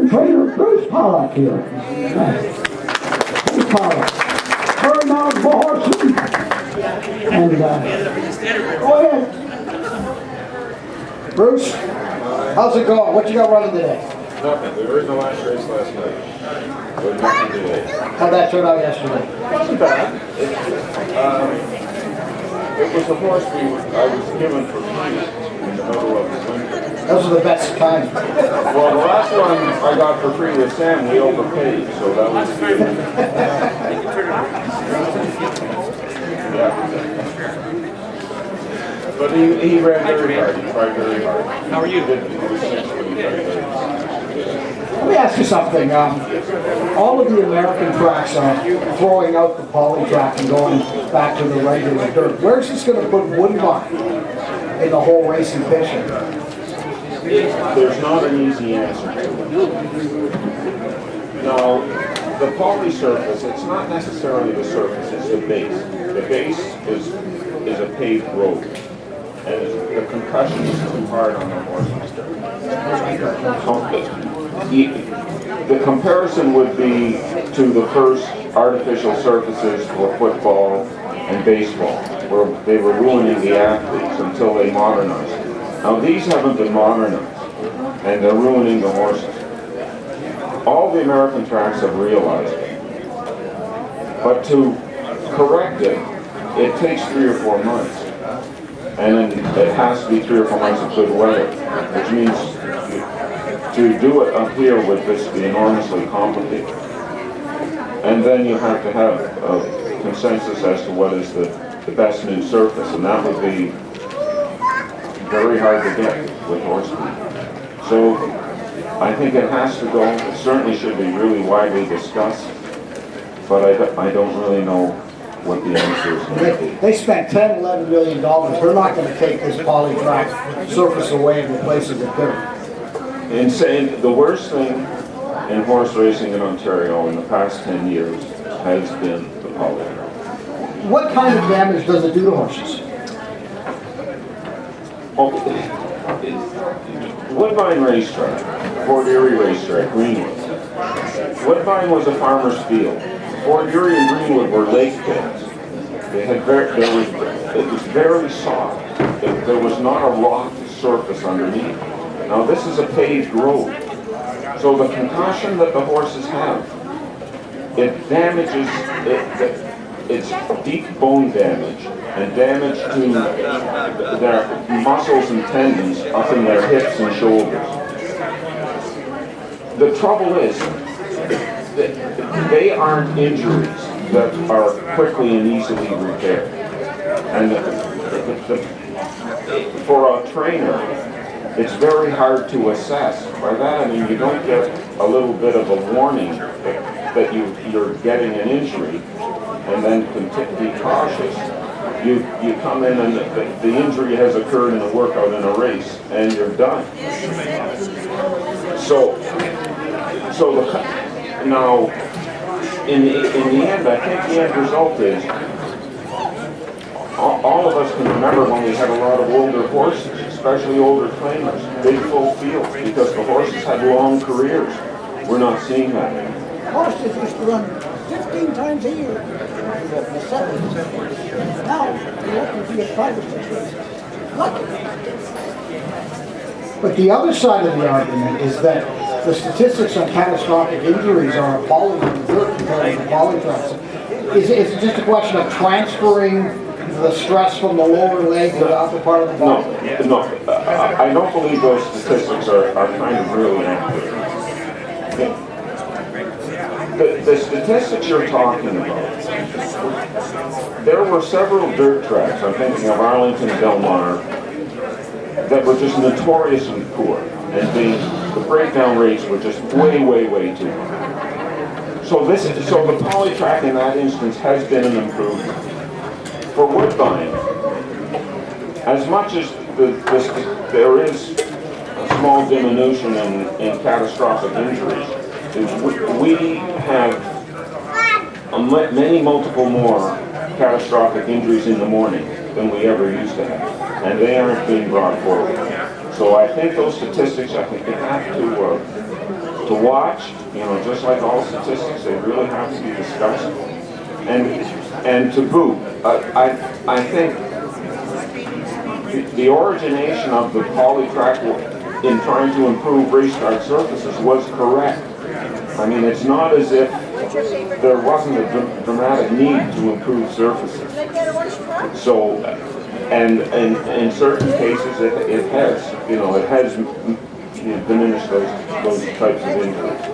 and trainer Bruce Pollock here. Bruce Pollock. Very knowledgeable horseman. And go ahead. Bruce, how's it going? What you got running today? Nothing. We were in the last race last night. But nothing today. How'd that turn out yesterday? It wasn't bad. It was the horse I was given for free in the middle of the winter. Those are the best times. Well, the last one I got for free with Sam, we overpaid, so that was good. Yeah. But he ran very hard. He tried very hard. How are you? He was 6, but he tried very hard. Let me ask you something. All of the American tracks are throwing out the poly track and going back to the regular dirt. Where's this going to put Woodbine in the whole racing picture? There's not an easy answer to it. Now, the poly surface, it's not necessarily the surface, it's the base. The base is a paved road, and the concussion is too hard on the horses. The comparison would be to the first artificial surfaces for football and baseball, where they were ruining the athletes until they modernized. Now these haven't been modernized, and they're ruining the horses. All the American tracks have realized it. But to correct it, it takes 3 or 4 months. And then it has to be 3 or 4 months of good weather, which means to do it up here would just be enormously complicated. And then you have to have a consensus as to what is the best new surface, and that would be very hard to get with horse feed. So I think it has to go. It certainly should be really widely discussed, but I don't really know what the answer is going to be. They spent $10, $11 million. They're not going to take this poly track surface away and replace it with dirt. In saying the worst thing in horse racing in Ontario in the past 10 years has been the poly track. What kind of damage does it do to horses? Woodbine racetrack, Fort Erie racetrack, Greenwood. Woodbine was a farmer's field. Fort Erie and Greenwood were lake beds. It was very soft. There was not a rock surface underneath. Now this is a paved road. So the concussion that the horses have, it damages, it's deep bone damage and damage to their muscles and tendons up in their hips and shoulders. The trouble is, they aren't injuries that are quickly and easily repaired. And for a trainer, it's very hard to assess. By that I mean you don't get a little bit of a warning that you're getting an injury and then be cautious. You come in and the injury has occurred in a workout in a race and you're done. Now, in the end, I think the end result is all of us can remember when we had a lot of older horses, especially older trainers, big full fields, because the horses had long careers. We're not seeing that anymore. Horses used to run 15 times a year in the 70s. Now, you're lucky to be a private race. Lucky. But the other side of the argument is that the statistics on catastrophic injuries are appalling in the dirt compared to the poly tracks. Is it just a question of transferring the stress from the lower leg to the upper part of the body? No, I don't believe those statistics are kind of really accurate. The statistics you're talking about, there were several dirt tracks, I'm thinking of Arlington and Del Mar, that were just notoriously poor, and the breakdown rates were just way too high. So the poly track in that instance has been an improvement. For Woodbine, as much as there is a small diminution in catastrophic injuries, we have many multiple more catastrophic injuries in the morning than we ever used to have, and they aren't being brought forward. So I think those statistics, I think you have to to watch, you know, just like all statistics, they really have to be discussed. And to boot, I think the origination of the polytrack in trying to improve restart surfaces was correct. I mean, it's not as if there wasn't a dramatic need to improve surfaces. So, and in certain cases, it has, you know, it has diminished those types of injuries.